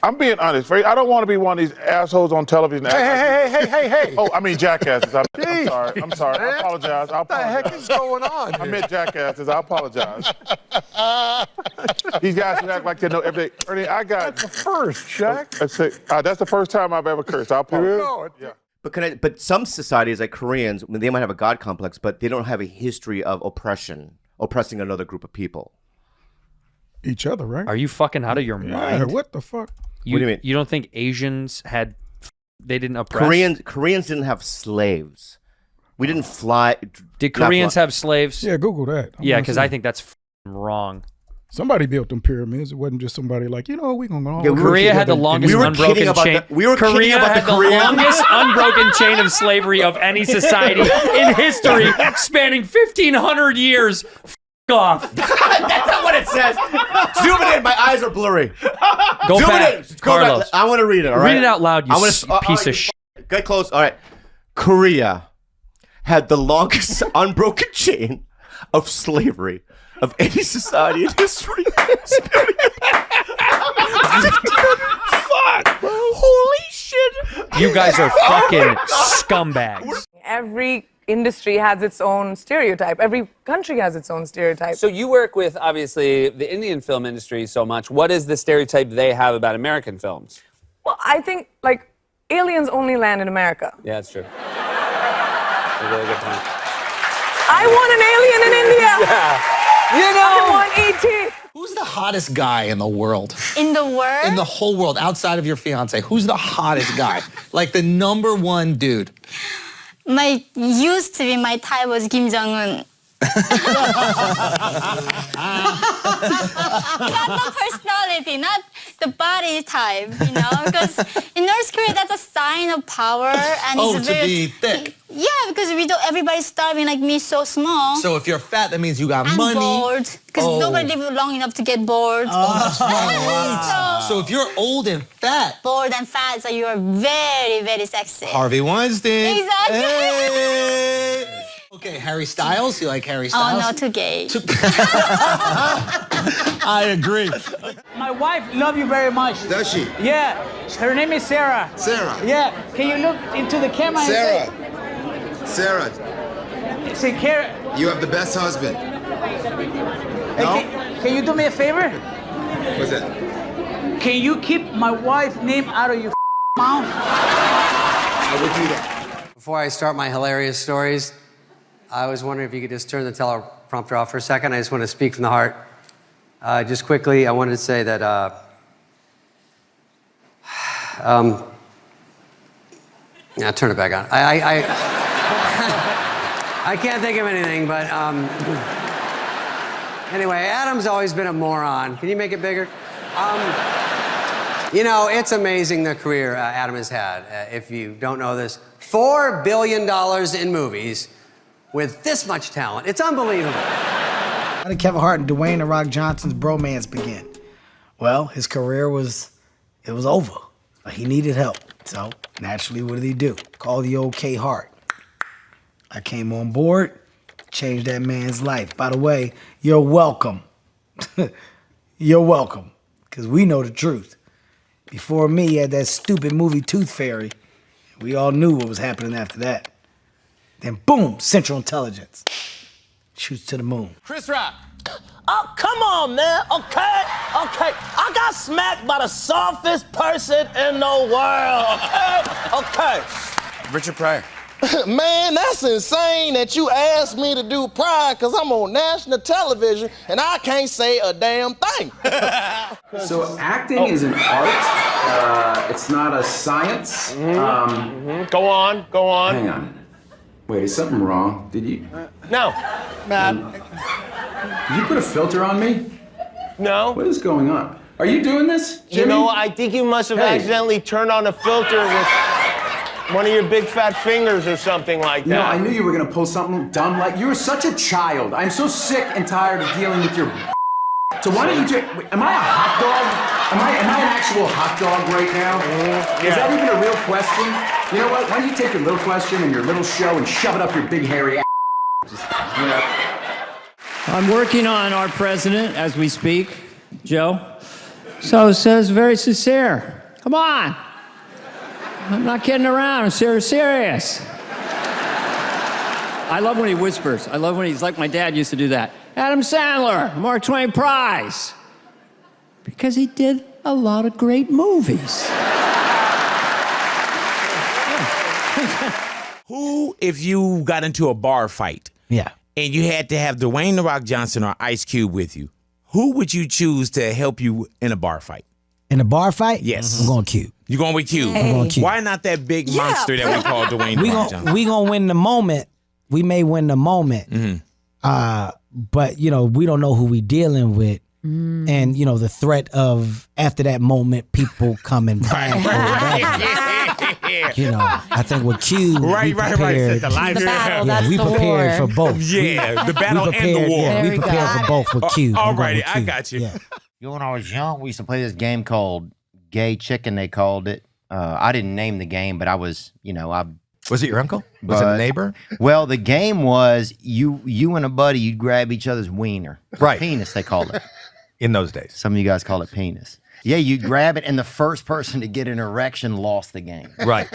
I'm being honest, right? I don't want to be one of these assholes on television. Hey. Oh, I mean jackasses. I'm sorry. I apologize. What the heck is going on here? I meant jackasses. I apologize. These guys who act like they know everything. Ernie, That's the first, Jack. That's the first time I've ever cursed. I apologize. Yeah. But some societies, like Koreans, they might have a God complex, but they don't have a history of oppressing another group of people. Each other, right? Are you fucking out of your mind? Yeah, what the fuck? What do you mean? You don't think Asians they didn't oppress? Koreans didn't have slaves. We didn't fly. Did Koreans have slaves? Yeah, Google that. Yeah, because I think that's wrong. Somebody built them pyramids. It wasn't just somebody like, we're going to all Korea had the longest unbroken chain. Korea had the longest unbroken chain of slavery of any society in history, spanning 1,500 years. Off. That's not what it says. Zoom it in. My eyes are blurry. Go Zoom back, it in. Carlos. I want to read it. All right. Read it out loud. You piece of shit. Get close. All right. Korea had the longest unbroken chain of slavery of any society in history. Fuck. Holy shit. You guys are fucking scumbags. Every industry has its own stereotype. Every country has its own stereotype. So you work with, obviously, the Indian film industry so much. What is the stereotype they have about American films? Well, I think, like, aliens only land in America. Yeah, that's true. That's a really good point. I want an alien in India. Yeah. You know. I want E.T. Who's the hottest guy in the world? In the world? In the whole world, outside of your fiance. Who's the hottest guy? Like the #1 dude. Used to be my type was Kim Jong-un. Not the personality, not the body type, because in North Korea that's a sign of power and it's to be thick. Yeah, because everybody's starving like me, so small. So if you're fat, that means you got I'm money. bored, because nobody lived long enough to get bored. Wow. So if you're old and fat. Bored and fat, so you are very, very sexy. Harvey Weinstein. Exactly. Hey. Okay, Harry Styles. You like Harry Styles? Oh, no, too gay. I agree. My wife loves you very much. Does she? Yeah. Her name is Sarah. Sarah. Yeah. Can you look into the camera and Sarah. say, Sarah, You have the best husband. no? Can you do me a favor? What's that? Can you keep my wife's name out of your mouth? I would do that. Before I start my hilarious stories, I was wondering if you could just turn the teleprompter off for a second. I just want to speak from the heart. Just quickly, I wanted to say that yeah, turn it back on. I can't think of anything, but anyway, Adam's always been a moron. Can you make it bigger? It's amazing the career Adam has had. If you don't know this, $4 billion in movies with this much talent. It's unbelievable. How did Kevin Hart and Dwayne "The Rock" Johnson's bromance begin? Well, his career was over. He needed help. So, naturally, what did he do? Call the old K Hart. I came on board, changed that man's life. By the way, you're welcome. You're welcome. Because we know the truth. Before me, he had that stupid movie Tooth Fairy. We all knew what was happening after that. Then boom, Central Intelligence. Shoots to the moon. Chris Rock. Oh, come on, man. Okay. I got smacked by the softest person in the world. Okay. Richard Pryor. Man, that's insane that you asked me to do Pride because I'm on national television and I can't say a damn thing. So acting is an art. It's not a science. Go on. Hang on. Wait, is something wrong? Did you? No. Did you put a filter on me? No. What is going on? Are you doing this, Jimmy? You know, I think you must have accidentally turned on a filter with one of your big fat fingers or something like that. No, I knew you were gonna pull something dumb like you were such a child. I'm so sick and tired of dealing with your. So why don't you do? Am I a hot dog? Am I an actual hot dog right now? Is that even a real question? You know what? Why don't you take your little question and your little show and shove it up your big hairy ass? I'm working on our president as we speak, Joe. So it says very sincere. Come on. I'm not kidding around. I'm serious. I love when he whispers. I love when he's like my dad used to do that. Adam Sandler, Mark Twain Prize. Because he did a lot of great movies. Who, if you got into a bar fight, and you had to have Dwayne "The Rock" Johnson or Ice Cube with you, who would you choose to help you in a bar fight? In a bar fight? Yes. I'm going Cube. You going with Cube? I'm going Cube. Why not that big monster that we call Dwayne "The Rock" Johnson? We gonna win the moment. We may win the moment. But you know, we don't know who we dealing with. And you know, the threat of after that moment, people coming back. You know, I think with Q, we prepared. The battle, we prepared for both. Yeah, the battle and the war. We prepared for both with Q. All righty, I got you. Yeah. You know, when I was young, we used to play this game called Gay Chicken, they called it. I didn't name the game, but I was, Was it your uncle? Was it a neighbor? Well, the game was you and a buddy, you'd grab each other's wiener. Right. Penis, they called it. In those days. Some of you guys call it penis. Yeah, you'd grab it, and the first person to get an erection lost the game. Right.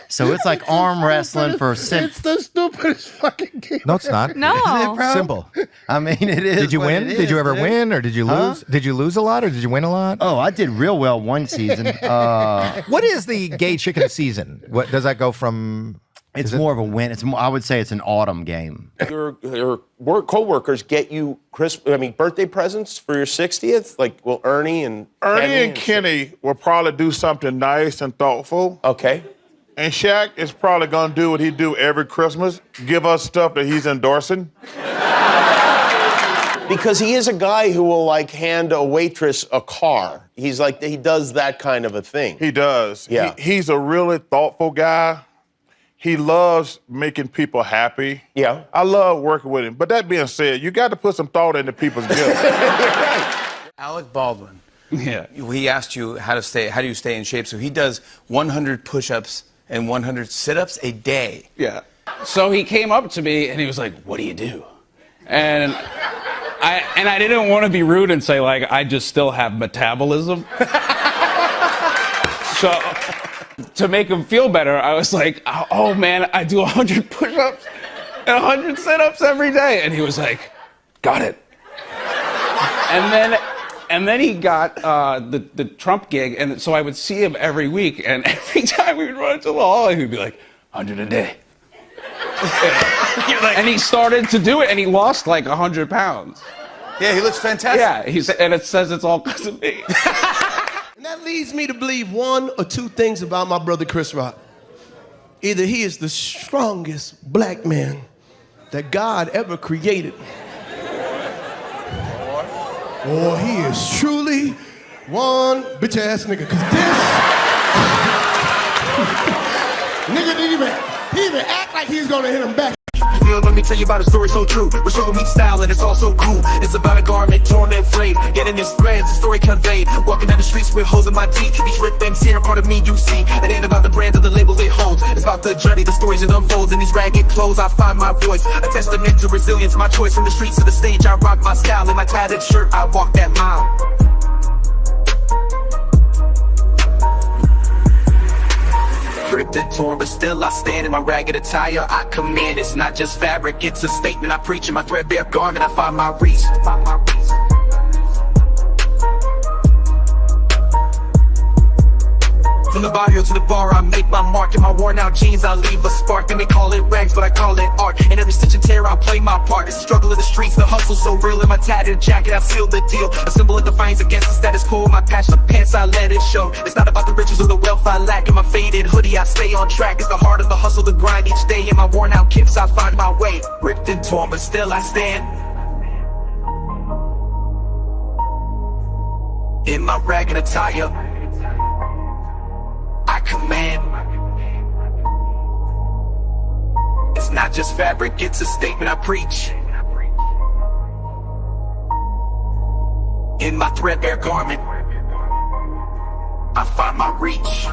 So it's like arm wrestling for It's the stupidest fucking game. No, it's not. No. Simple. I mean, it is. Did you what win? it Did is, you ever dude. win, or did you lose? Did you lose a lot, or did you win a lot? Oh, I did real well one season. What is the Gay Chicken season? What does that go from? It's more of a win. It's more, I would say it's an autumn game. Your work coworkers get you birthday presents for your 60th? Like, will Ernie and Kenny will probably do something nice and thoughtful. Okay. And Shaq is probably gonna do what he do every Christmas, give us stuff that he's endorsing. Because he is a guy who will like hand a waitress a car. He's like, he does that kind of a thing. He does. Yeah. He's a really thoughtful guy. He loves making people happy. Yeah. I love working with him. But that being said, you got to put some thought into people's gifts. Alec Baldwin. Yeah. He asked you how do you stay in shape? So he does 100 push-ups and 100 sit-ups a day. Yeah. So he came up to me and he was like, "What do you do?" And I didn't want to be rude and say like I just still have metabolism. So to make him feel better, I was like, "Oh man, I do 100 push-ups and 100 sit-ups every day." And he was like, "Got it." And then he got the Trump gig, and so I would see him every week, and every time we would run into the hall, he would be like, 100 a day. And he started to do it, and he lost like 100 pounds. Yeah, he looks fantastic. Yeah, and it says it's all because of me. And that leads me to believe one or two things about my brother Chris Rock. Either he is the strongest black man that God ever created, or he is truly one bitch-ass nigga. Cause this nigga didn't even act like he's gonna hit him back. Let me tell you about a story so true. We're showing me style and it's all so cool. It's about a garment torn and frayed. Getting this threads, the story conveyed. Walking down the streets with holes in my teeth. These ripped things here, part of me you see. It ain't about the brand or the label it holds. It's about the journey, the stories it unfolds. In these ragged clothes, I find my voice. A testament to resilience, my choice. From the streets to the stage, I rock my style. In my tattered shirt, I walk that mile. Ripped and torn, but still I stand in my ragged attire. I command, it's not just fabric, it's a statement I preach. In my threadbare garment, I find my reach. From the barrio to the bar, I make my mark. In my worn out jeans, I leave a spark. They may call it rags, but I call it art. In every stitch and tear, I play my part. It's the struggle of the streets, the hustle so real. In my tattered jacket, I seal the deal. A symbol of defiance against the status quo. My passion of pants, I let it show. It's not about the riches or the wealth I lack. In my faded hoodie, I stay on track. It's the heart of the hustle, the grind each day. In my worn out kicks, I find my way. Ripped and torn, but still I stand. In my ragged attire, I command. It's not just fabric, it's a statement I preach. In my threadbare garment, I find my reach.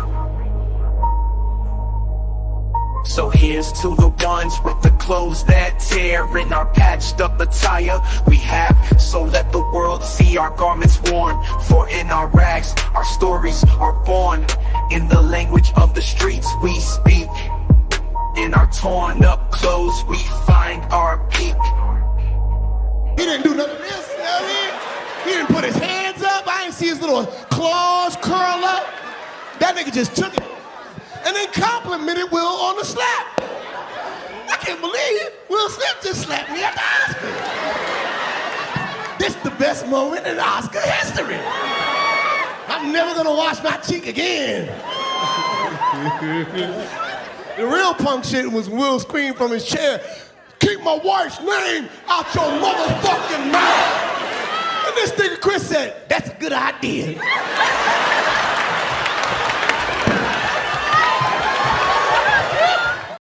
So here's to the ones with the clothes that tear in our patched up attire we have, so let the world see our garments worn. For in our rags, our stories are born. In the language of the streets we speak. In our torn up clothes we find our peak. He didn't do none of this, you know what I mean? He didn't put his hands up. I didn't see his little claws curl up. That nigga just took it and then complimented Will on the slap. I can't believe it. Will Smith just slapped me at the Oscar. This is the best moment in Oscar history. I'm never gonna wash my cheek again. The real punk shit was Will screamed from his chair, "Keep my wife's name out your motherfucking mouth." And this nigga Chris said, "That's a good idea."